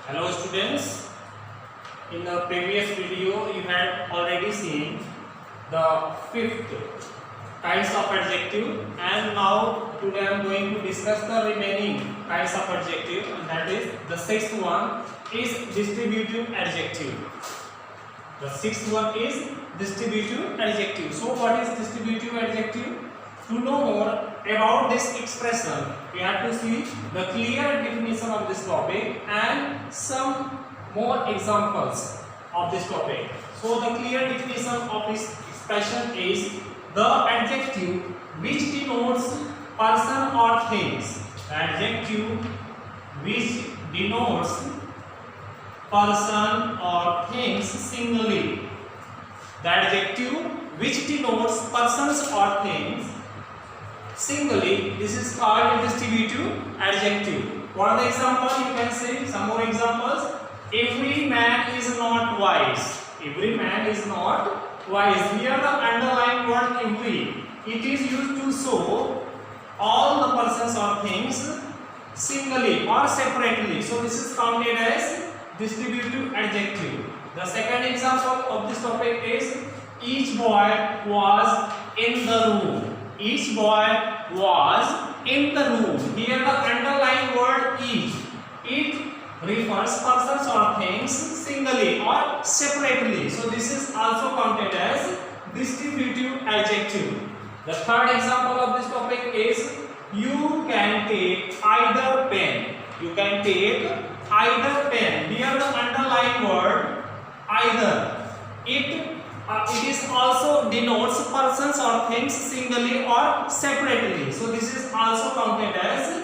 Hello students, in the previous video you had already seen the fifth kinds of adjective, and now today I am going to discuss the remaining kinds of adjective, and that is the sixth one is distributive adjective. The sixth one is distributive adjective. So what is distributive adjective? To know more about this expression, we have to see the clear definition of this topic and some more examples of this topic. So the clear definition of this expression is the adjective which denotes person or things. The adjective which denotes person or things singly. The adjective which denotes persons or things singly, this is called a distributive adjective. For the example, you can say some more examples. Every man is not wise. Every man is not wise. Here the underlined word every, it is used to show all the persons or things singly or separately. So this is counted as distributive adjective. The second example of this topic is each boy was in the room. Each boy was in the room. Here the underlined word each. It refers persons or things singly or separately. So this is also counted as distributive adjective. The third example of this topic is you can take either pen. You can take either pen. Here the underlined word either. It is also denotes persons or things singly or separately. So this is also counted as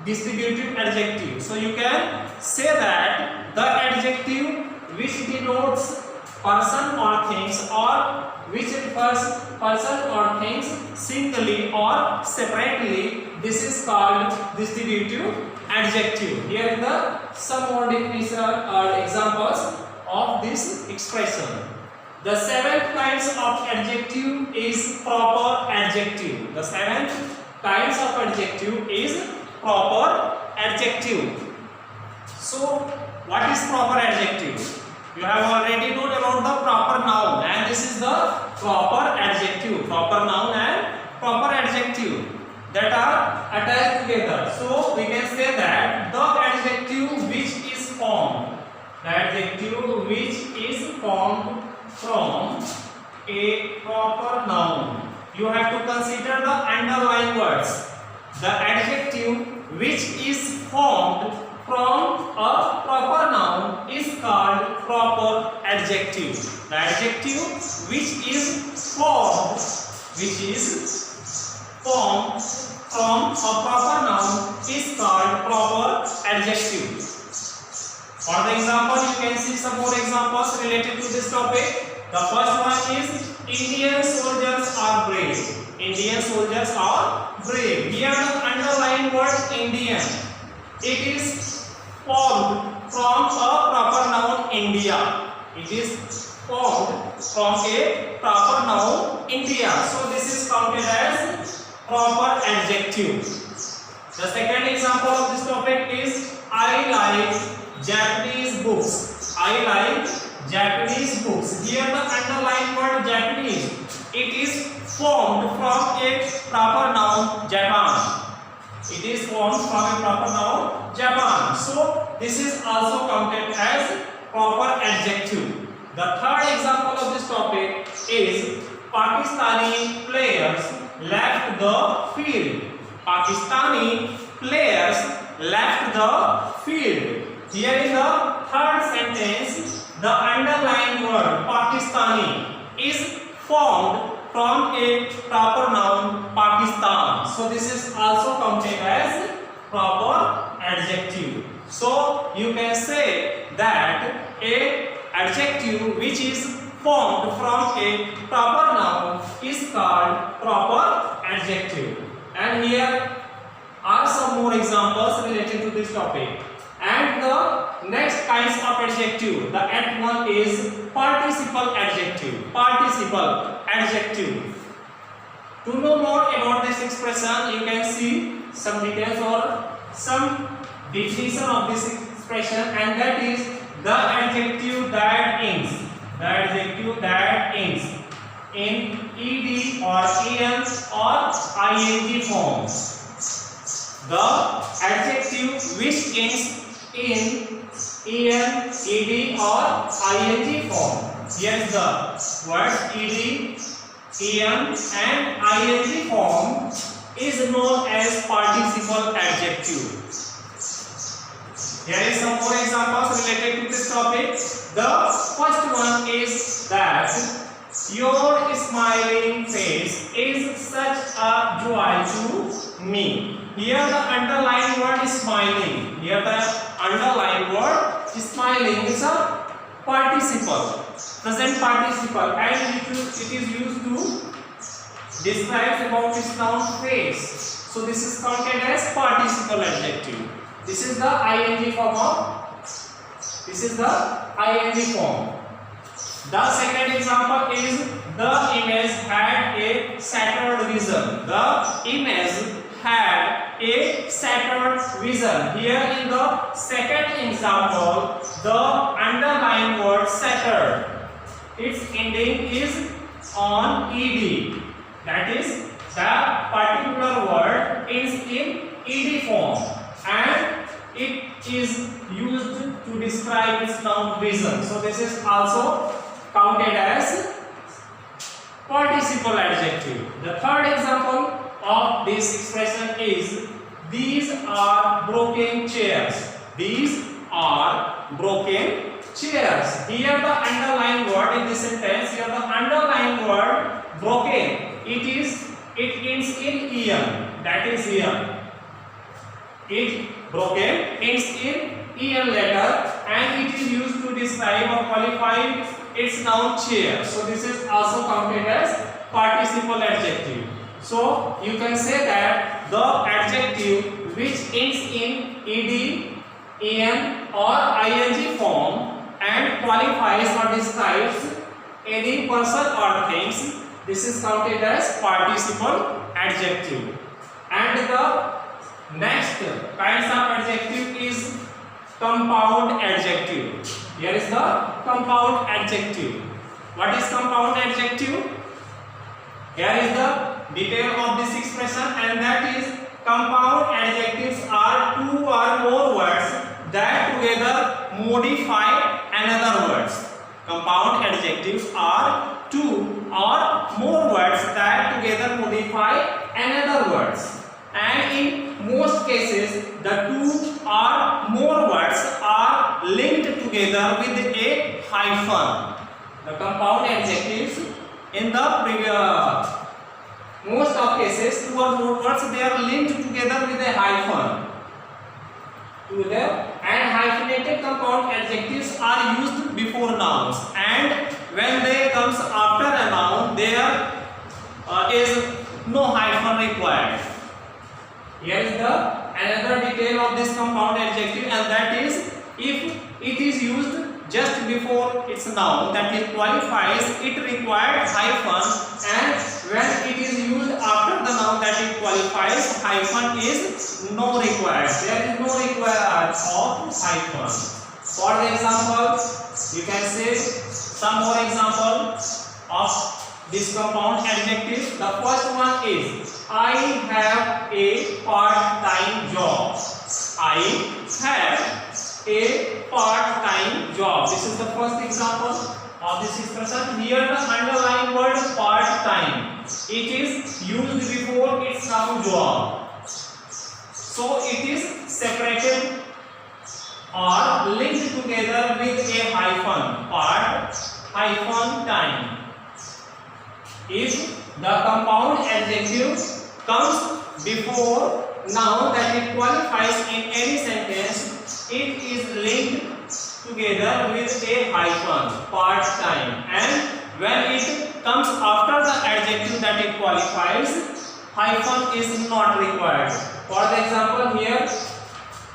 distributive adjective. So you can say that the adjective which denotes person or things or which refers person or things singly or separately, this is called distributive adjective. Here is the some more definition or examples of this expression. The seventh kinds of adjective is proper adjective. The seventh kinds of adjective is proper adjective. So what is proper adjective? You have already known about the proper noun, and this is the proper adjective. Proper noun and proper adjective that are attached together. So we can say that the adjective which is formed, the adjective which is formed from a proper noun. You have to consider the underlying words. The adjective which is formed from a proper noun is called proper adjective. The adjective which is formed from a proper noun is called proper adjective. For the example, you can see some more examples related to this topic. The first one is Indian soldiers are brave. Indian soldiers are brave. Here the underlined word Indian. It is formed from a proper noun India. It is formed from a proper noun India. So this is counted as proper adjective. The second example of this topic is I like Japanese books. I like Japanese books. Here the underlined word Japanese. It is formed from a proper noun Japan. It is formed from a proper noun Japan. So this is also counted as proper adjective. The third example of this topic is Pakistani players left the field. Pakistani players left the field. Here in the third sentence, the underlined word Pakistani is formed from a proper noun Pakistan. So this is also counted as proper adjective. So you can say that a adjective which is formed from a proper noun is called proper adjective. And here are some more examples related to this topic. And the next kinds of adjective, the eighth one is participle adjective. Participle adjective. To know more about this expression, you can see some details or some definition of this expression, and that is the adjective that ends. The adjective that ends in ed or en or ing form. The adjective which ends in en, ed or ing form. Yes, the words ed, en and ing form is known as participle adjective. Here is some more examples related to this topic. The first one is that your smiling face is such a joy to me. Here the underlined word is smiling. Here the underlined word smiling is a participle, present participle, and it is used to describe about its noun face. So this is counted as participle adjective. This is the ing form of. This is the ing form. The second example is the image had a shattered vision. The image had a shattered vision. Here in the second example, the underlined word shattered, its ending is on ed. That is, the particular word ends in ed form, and it is used to describe its noun vision. So this is also counted as participle adjective. The third example of this expression is these are broken chairs. These are broken chairs. Here the underlined word in this sentence, here the underlined word broken, it ends in en. That is en. It broken ends in en letter, and it is used to describe or qualify its noun chair. So this is also counted as participle adjective. So you can say that the adjective which ends in ed, en or ing form and qualifies or describes any person or things, this is counted as participle adjective. And the next kinds of adjective is compound adjective. Here is the compound adjective. What is compound adjective? Here is the detail of this expression, and that is compound adjectives are two or more words that together modify another words. Compound adjectives are two or more words that together modify another words, and in most cases the two or more words are linked together with a hyphen. The compound adjectives in the most of cases, two or more words, they are linked together with a hyphen. And hyphenated compound adjectives are used before nouns, and when they comes after a noun, there is no hyphen required. Here is the another detail of this compound adjective, and that is if it is used just before its noun, that it qualifies, it requires hyphen, and when it is used after the noun, that it qualifies, hyphen is no required. There is no required of hyphen. For the example, you can say some more example of this compound adjective. The first one is I have a part-time job. I have a part-time job. This is the first example of this expression. Here the underlying word part-time, it is used before its noun job. So it is separated or linked together with a hyphen, part hyphen time. If the compound adjective comes before noun that it qualifies in any sentence, it is linked together with a hyphen, part time, and when it comes after the adjective that it qualifies, hyphen is not required. For the example, here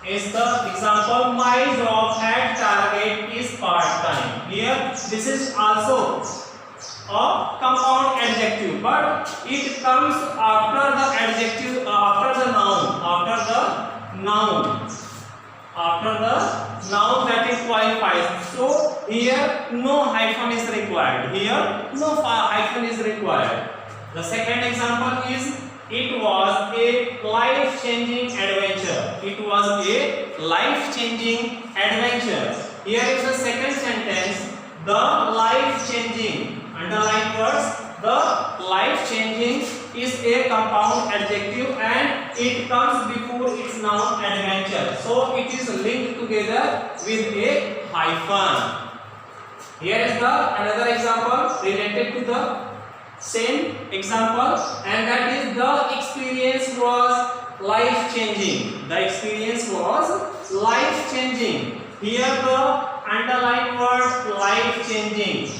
is the example, my job at Target is part time. Here this is also a compound adjective, but it comes after the adjective, after the noun, after the noun that it qualifies. So here no hyphen is required. Here no hyphen is required. The second example is it was a life-changing adventure. It was a life-changing adventure. Here is the second sentence. The life-changing. Underline words. The life-changing is a compound adjective and it comes before its noun adventure. So it is linked together with a hyphen. Here is the another example related to the same example, and that is the experience was life-changing. The experience was life-changing. Here the underlined word life-changing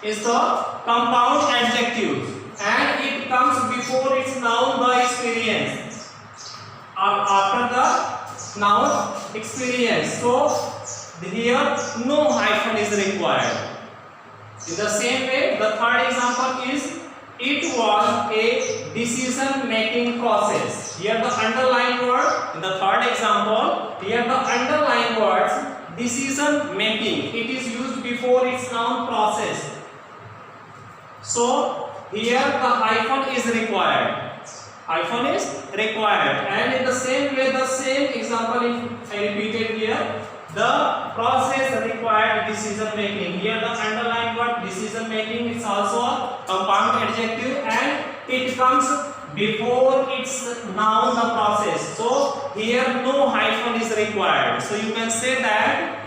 is the compound adjective and it comes before its noun the experience. After the noun experience. So here no hyphen is required. In the same way, the third example is it was a decision making process. Here the underlined word in the third example, here the underlined words decision making, it is used before its noun process. So here the hyphen is required. Hyphen is required, and in the same way, the same example if I repeated here, the process required decision making. Here the underlined word decision making is also a compound adjective and it comes before its noun the process. So here no hyphen is required. So you can say that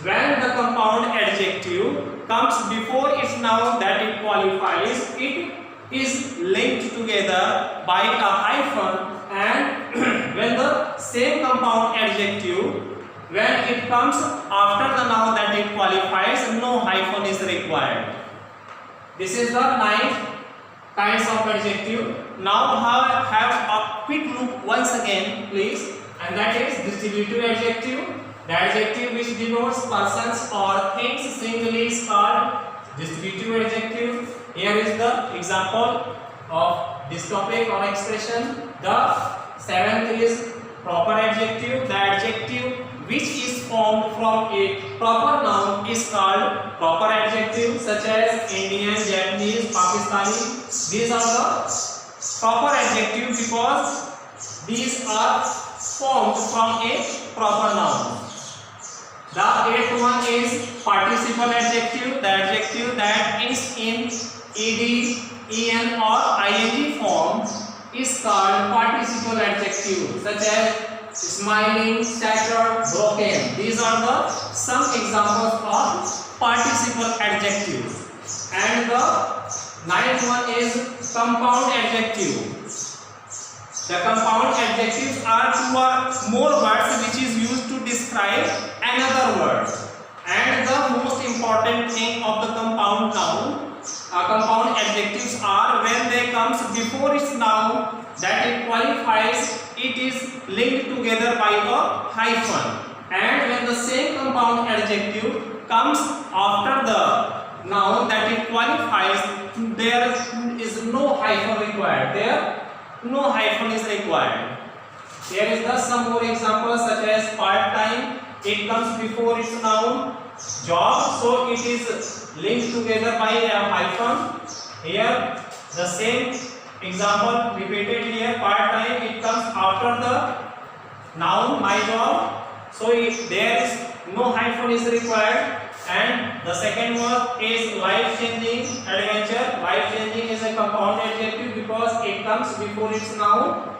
when the compound adjective comes before its noun that it qualifies, it is linked together by a hyphen, and when the same compound adjective, when it comes after the noun that it qualifies, no hyphen is required. This is the 9 kinds of adjective. Now have a quick look once again, please, and that is distributive adjective. The adjective which denotes persons or things singly is called distributive adjective. Here is the example of this topic or expression. The seventh is proper adjective. The adjective which is formed from a proper noun is called proper adjective, such as Indian, Japanese, Pakistani. These are the proper adjective because these are formed from a proper noun. The eighth one is participle adjective. The adjective that ends in ed, en or ing form is called participle adjective, such as smiling, shattered, broken. These are the some examples of participle adjectives. And the ninth one is compound adjective. The compound adjectives are two or more words which is used to describe another word. And the most important thing of the compound noun, compound adjectives are when they comes before its noun that it qualifies, it is linked together by a hyphen. And when the same compound adjective comes after the noun that it qualifies, there is no hyphen required. There no hyphen is required. Here is the some more examples such as part-time. It comes before its noun. Job, so it is linked together by a hyphen. Here the same example repeated here. Part-time, it comes after the noun my job. So there is no hyphen is required. And the second one is life-changing adventure. Life-changing is a compound adjective because it comes before its noun.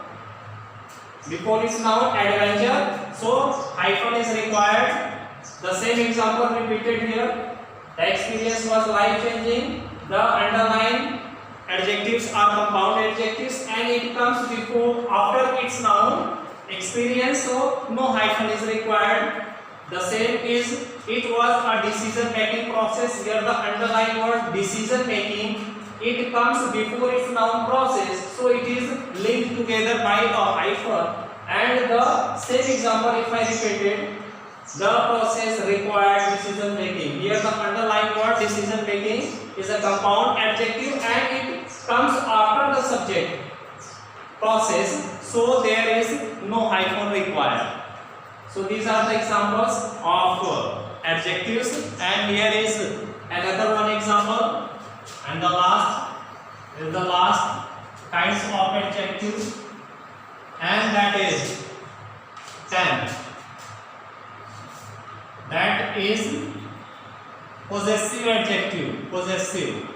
Before its noun adventure, so hyphen is required. The same example repeated here. The experience was life-changing. The underlined adjectives are compound adjectives and it comes before after its noun experience, so no hyphen is required. The same is it was a decision making process. Here the underlined word decision making, it comes before its noun process, so it is linked together by a hyphen. And the same example if I repeated, the process required decision making. Here the underlined word decision making is a compound adjective and it comes after the subject process, so there is no hyphen required. So these are the examples of adjectives, and here is another one example, and the last kinds of adjectives, and that is 10. That is possessive adjective. Possessive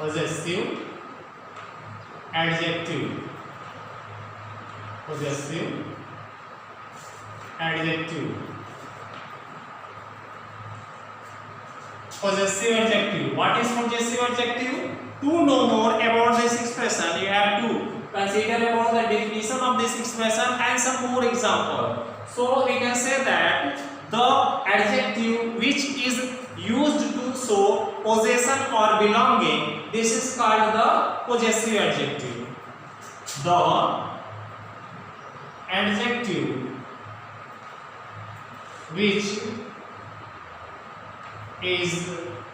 adjective. Possessive adjective. Possessive adjective. What is possessive adjective? To know more about this expression, you have to consider about the definition of this expression and some more example. So we can say that the adjective which is used to show possession or belonging, this is called the possessive adjective. The adjective which is used to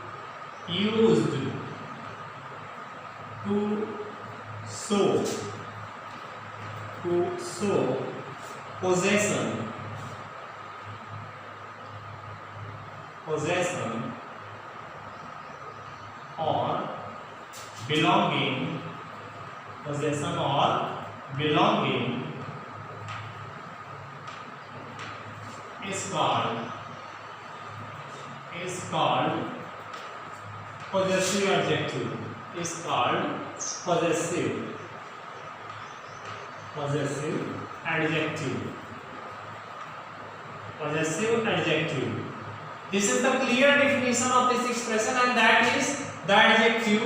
show possession or belonging, is called possessive adjective. Is called possessive adjective. Possessive adjective. This is the clear definition of this expression, and that is the adjective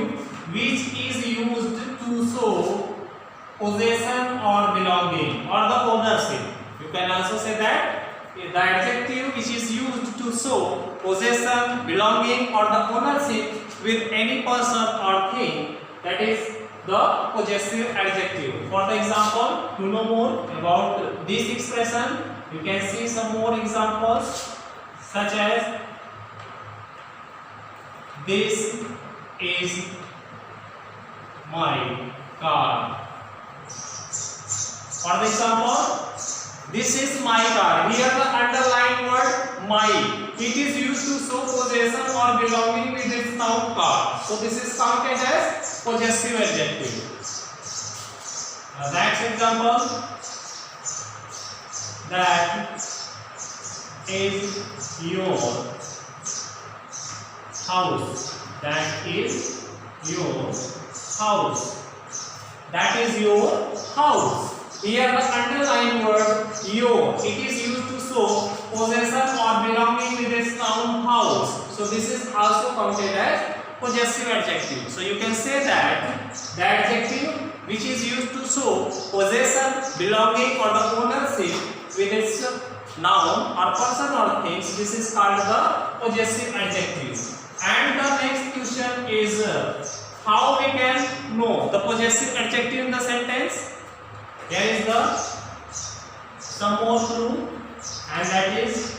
which is used to show possession or belonging or the ownership. You can also say that the adjective which is used to show possession, belonging or the ownership with any person or thing, that is the possessive adjective. For the example, to know more about this expression, you can see some more examples, such as this is my car. For the example, this is my car. Here the underlined word my. It is used to show possession or belonging with its noun car. So this is counted as possessive adjective. Next example, that is your house. That is your house. That is your house. Here the underlined word your. It is used to show possession or belonging with its noun house. So this is also counted as possessive adjective. So you can say that the adjective which is used to show possession, belonging or the ownership with its noun or person or things, this is called the possessive adjective. And the next question is how we can know the possessive adjective in the sentence. Here is the some more clue, and that is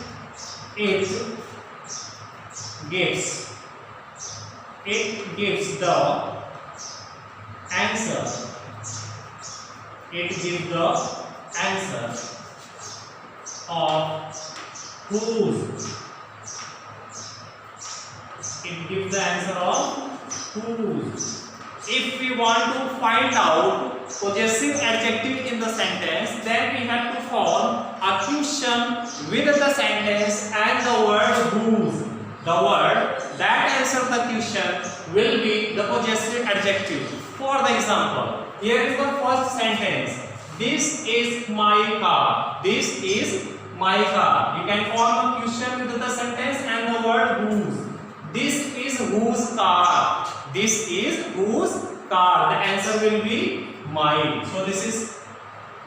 it gives the answer. It gives the answer of whose. It gives the answer of whose. If we want to find out possessive adjective in the sentence, then we have to form a question with the sentence and the word whose. The word that answers the question will be the possessive adjective. For the example, here is the first sentence. This is my car. This is my car. You can form a question with the sentence and the word whose. This is whose car. This is whose car. The answer will be mine. So this is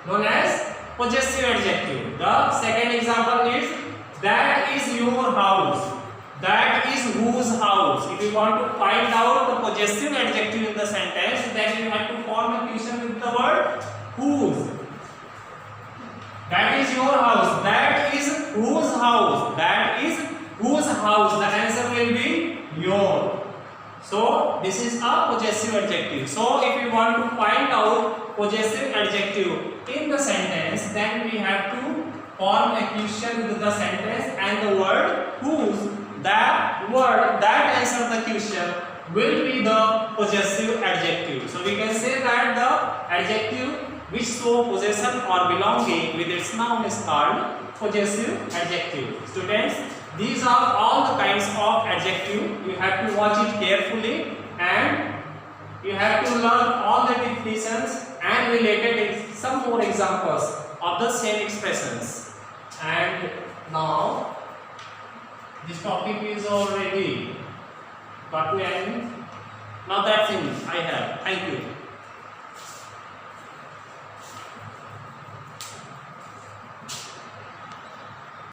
known as possessive adjective. The second example is that is your house. That is whose house. If you want to find out the possessive adjective in the sentence, then you have to form a question with the word whose. That is your house. That is whose house. That is whose house. The answer will be your. So this is a possessive adjective. So if we want to find out possessive adjective in the sentence, then we have to form a question with the sentence and the word whose, that word that answers the question will be the possessive adjective. So we can say that the adjective which show possession or belonging with its noun is called possessive adjective. Students, these are all the kinds of adjective. You have to watch it carefully and you have to learn all the definitions and related some more examples of the same expressions. And now this topic is already got to end. Now that's it I have. Thank you.